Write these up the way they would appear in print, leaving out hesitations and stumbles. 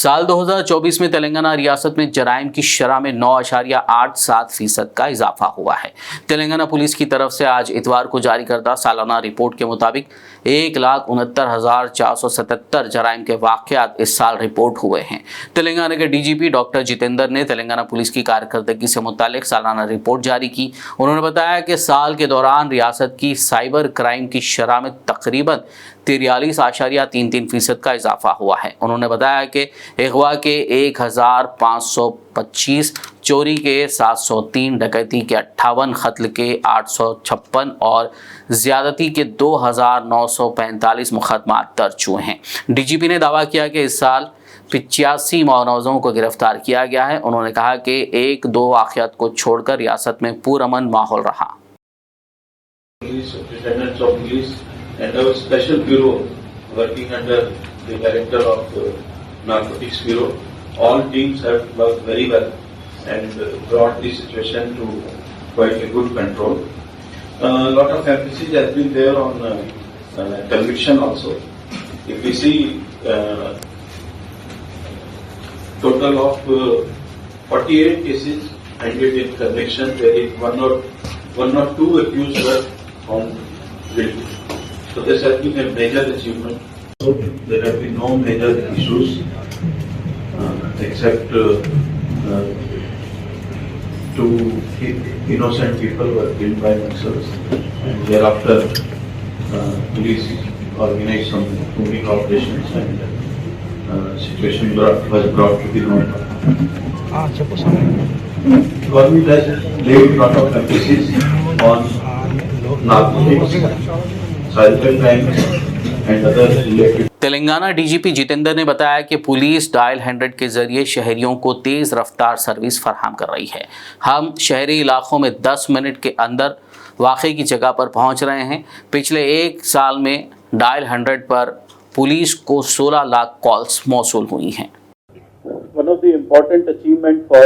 साल 2024 में तेलंगाना रियासत में जराइम की शरह में 9.87% का इजाफा हुआ है। तेलंगाना पुलिस की तरफ से आज इतवार को जारी करदा सालाना रिपोर्ट के मुताबिक 1,69,477 जराइम के वाक़यात इस साल रिपोर्ट हुए हैं। तेलंगाना के डीजीपी डॉक्टर जितेंद्र ने तेलंगाना पुलिस की कारकर्दगी से मुतालिक सालाना रिपोर्ट जारी की। उन्होंने बताया कि साल के दौरान रियासत की साइबर क्राइम की शरह में तकरीबन 43.33% का इजाफा हुआ है। उन्होंने बताया कि अगवा के 1,525, चोरी के 703, डकैती के 58, कत्ल के 856 और ज़्यादती के 2,945 मुकदमात दर्ज हुए हैं। डीजीपी ने दावा किया कि इस साल 85 मुलज़्ज़मों को गिरफ्तार किया गया है। उन्होंने कहा कि 1-2 वाक़यात को छोड़कर रियासत में पुरअमन माहौल रहा। And our special bureau working under the director of Narcotics Bureau, all teams have worked very well and brought the situation to quite a good control. A lot of emphasis has been there on conviction also. If we see total of 48 cases ended in conviction, there is one or two accused were found guilty. So this has been a major achievement. So there have been no major issues except two innocent people were killed by themselves, and thereafter police organized some moving operations and situation was brought to the normal. Government has laid a lot of emphasis on narcotics, cyber crime and other related. Telangana DGP Jitendra ने बताया कि police dial 100 के जरिए शहरियों को तेज़ रफ्तार service फराहम कर रही है। हम शहरी इलाकों में 10 मिनट के अंदर वाक़े की जगह पर पहुंच रहे हैं। पिछले 1 साल में डायल 100 पर पुलिस को 16 लाख कॉल्स मौसूल हुई हैं। One of the important achievement for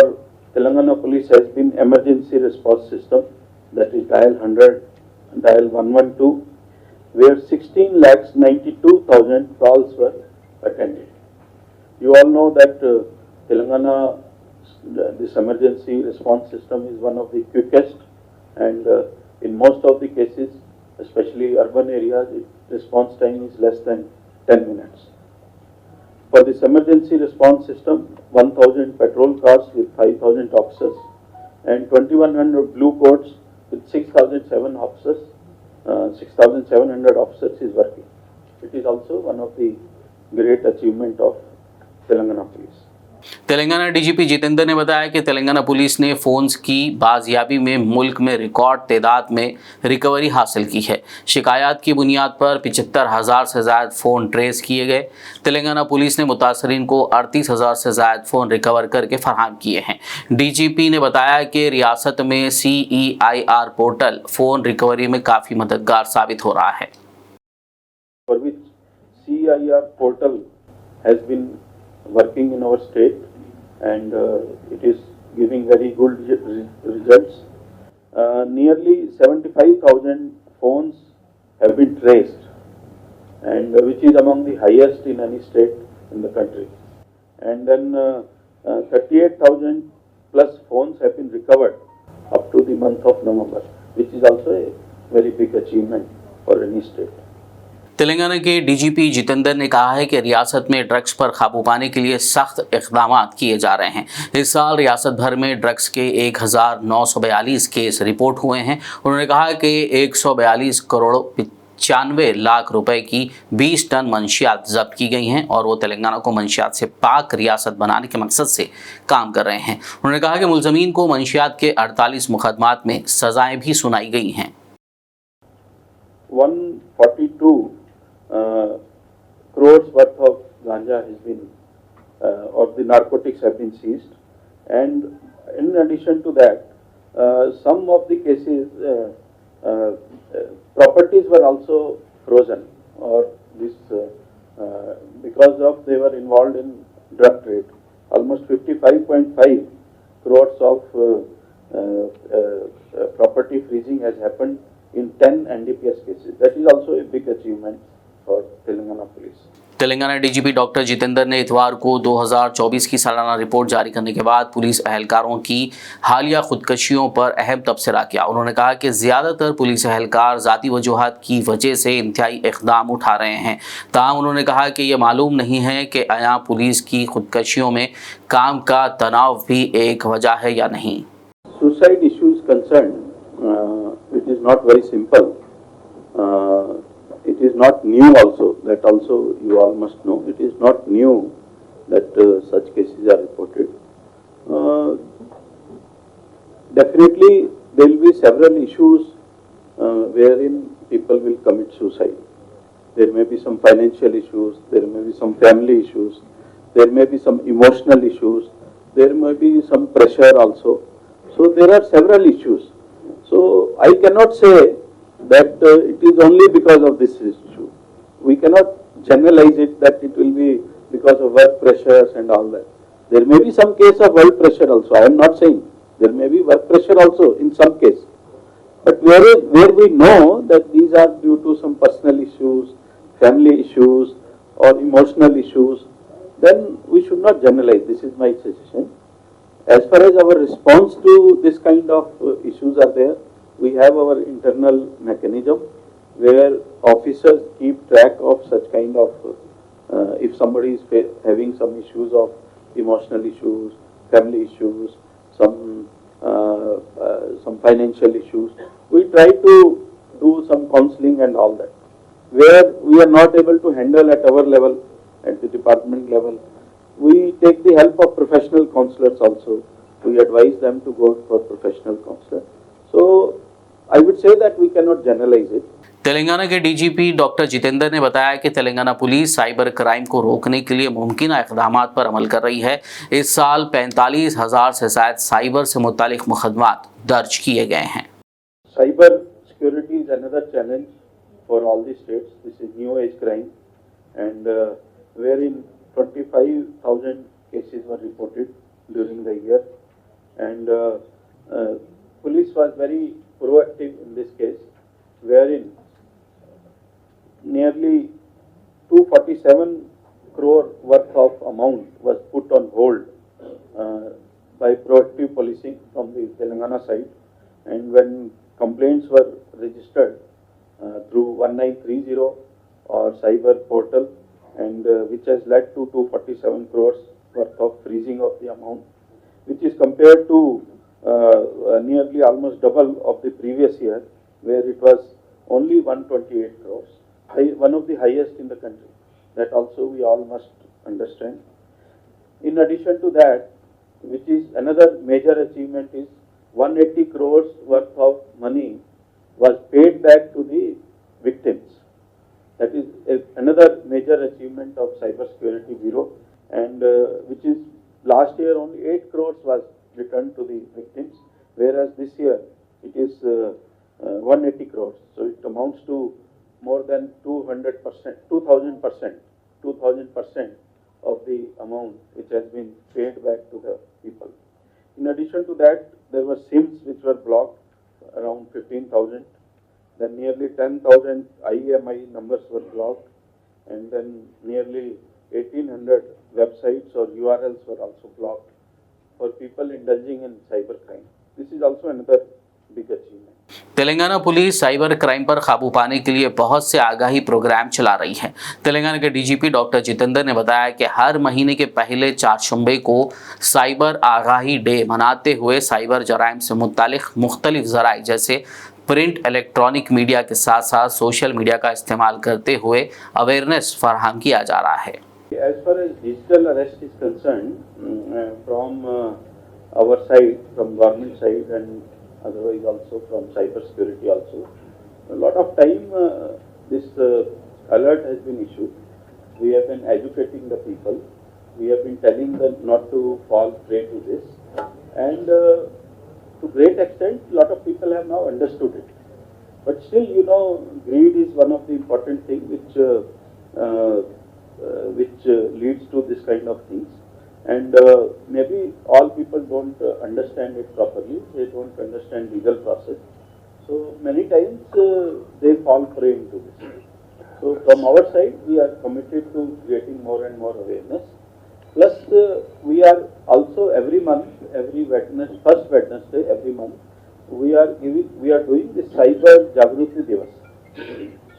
Telangana police has been emergency response system, that is dial 100 and dial 112. where 16,92,000 calls were attended. You all know that Telangana, this emergency response system is one of the quickest, and in most of the cases, especially urban areas, response time is less than 10 minutes. For this emergency response system, 1,000 patrol cars with 5,000 officers and 2,100 blue coats with 6,007 officers. 6,700 officers is working. It is also one of the great achievement of Telangana police. Telangana DGP Jitendra ने बताया कि Telangana police ने phones की बाजियाबी में मुल्क में record तादाद में रिकवरी हासिल की है। शिकायत की बुनियाद पर 75,000 से ज़्यादा फ़ोन ट्रेस किए गए। तेलंगाना पुलिस ने मुतासरीन को 38,000 से ज़्यादा फ़ोन रिकवर करके फराहम किए हैं। डीजीपी ने बताया कि रियासत में CEIR पोर्टल फ़ोन रिकवरी में काफ़ी मददगार साबित हो रहा है। For which CEIR portal has been working in our state, and it is giving very good results. Nearly 75,000 phones have been traced, and which is among the highest in any state in the country. And then 38,000 plus phones have been recovered up to the month of November, which is also a very big achievement for any state. Telangana के DGP Jitendra ने कहा है कि रियासत में drugs पर काबू पाने के लिए सख्त इक़दाम किए जा रहे हैं। इस साल रियासत भर में ड्रग्स के 1,942 केस रिपोर्ट हुए हैं। उन्होंने कहा कि 142 करोड़ 95 लाख रुपए की 20 टन मंशियात जब्त की गई हैं और वो तेलंगाना को मंशियात से पाक रियासत बनाने के मकसद से काम कर रहे हैं। उन्होंने कहा कि मुलज़मीन को मंशियात के 48 मुकदमात में सज़ाएँ भी सुनाई गई हैं। 142 crores worth of ganja has been, or the narcotics have been seized, and in addition to that, some of the cases, properties were also frozen, or this because of they were involved in drug trade. Almost 55.5 crores of property freezing has happened in 10 NDPS cases. That is also a big achievement for Telangana Police. Telangana DGP doctor Jitendra ने इतवार को 2024 की सालाना report जारी करने के बाद police एहलकारों की हालिया खुदकशियों पर अहम तबसरा किया। उन्होंने कहा कि ज़्यादातर पुलिस एहलकार ज़ाती वजूहात की वजह से इंतहाई इक़दाम उठा रहे हैं। ताहम उन्होंने कहा कि ये मालूम नहीं है कि आया पुलिस की खुदकशियों में काम का तनाव भी एक वजह है या नहीं। Suicide issues concerned, it is not very simple. It is not new also. That also you all must know. It is not new that such cases are reported. Definitely there will be several issues wherein people will commit suicide. There may be some financial issues, there may be some family issues, there may be some emotional issues, there may be some pressure also. So there are several issues. So I cannot say that it is only because of this issue. We cannot generalize it that it will be because of work pressures and all that. There may be some case of work pressure also. I am not saying. There may be work pressure also in some case. But where we know that these are due to some personal issues, family issues or emotional issues, then we should not generalize. This is my suggestion. As far as our response to this kind of issues are there, we have our internal mechanism where officers keep track of such kind of, if somebody is having some issues of emotional issues, family issues, some financial issues, we try to do some counseling and all that. Where we are not able to handle at our level, at the department level, we take the help of professional counselors also. We advise them to go for professional counselor. So I would say that we cannot generalize it. Telangana के DGP doctor Jitendra ने बताया कि Telangana police cyber crime को रोकने के लिए मुमकिन इक़दामात पर अमल कर रही है। इस साल 45,000 से ज़ायद साइबर से मुतालिक मुकदमात दर्ज किए गए हैं। Cyber security is another challenge for all the states. This is new age crime, and wherein 25,000 cases were reported during the year, and police was very proactive in this case, wherein nearly 247 crore worth of amount was put on hold by proactive policing from the Telangana side, and when complaints were registered through 1930 or cyber portal, and which has led to 247 crores worth of freezing of the amount, which is compared to nearly almost double of the previous year, where it was only 128 crores, one of the highest in the country. That also we all must understand. In addition to that, which is another major achievement, is 180 crores worth of money was paid back to the victims. That is another major achievement of Cyber Security Bureau, and which is last year only 8 crores was returned to the victims, whereas this year it is 180 crores. So it amounts to more than 200%, 2,000% of the amount which has been paid back to the people. In addition to that, there were SIMs which were blocked, around 15,000. Then nearly 10,000 IEMI numbers were blocked, and then nearly 1,800 websites or URLs were also blocked for people indulging in cyber crime. This is also another big achievement. Telangana police cyber crime पर काबू पाने के लिए बहुत से आगाही programme चला रही है। तेलंगाना के डीजीपी डॉक्टर जितेंद्र ने बताया कि हर महीने के पहले 4 शुम्बे को साइबर आगाही डे मनाते हुए साइबर जराइम से मुतालिक मुख्तलिफ ज़राए जैसे प्रिंट, इलेक्ट्रॉनिक मीडिया के साथ साथ सोशल मीडिया का इस्तेमाल करते हुए अवेयरनेस फराहम किया जा रहा है। As far as digital arrest is concerned, from our side, from government side, and otherwise also from cyber security also, a lot of time this alert has been issued. We have been educating the people. We have been telling them not to fall prey to this, and to great extent, a lot of people have now understood it. But still, you know, greed is one of the important things which leads to this kind of things. And maybe all people don't understand it properly. They don't understand legal process. So many times they fall prey into this. So from our side, we are committed to creating more and more awareness. Plus, we are also every month, first Wednesday every month, we are doing the Cyber Jagruti Divas.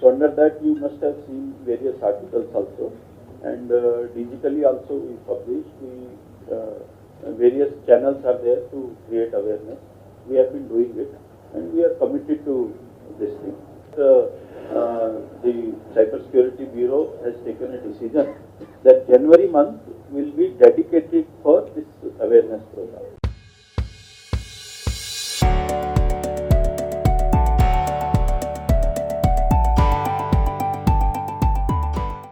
So under that, you must have seen various articles also, and digitally also we publish. Various channels are there to create awareness. We have been doing it, and we are committed to this thing. The Cybersecurity Bureau has taken a decision that January month will be dedicated for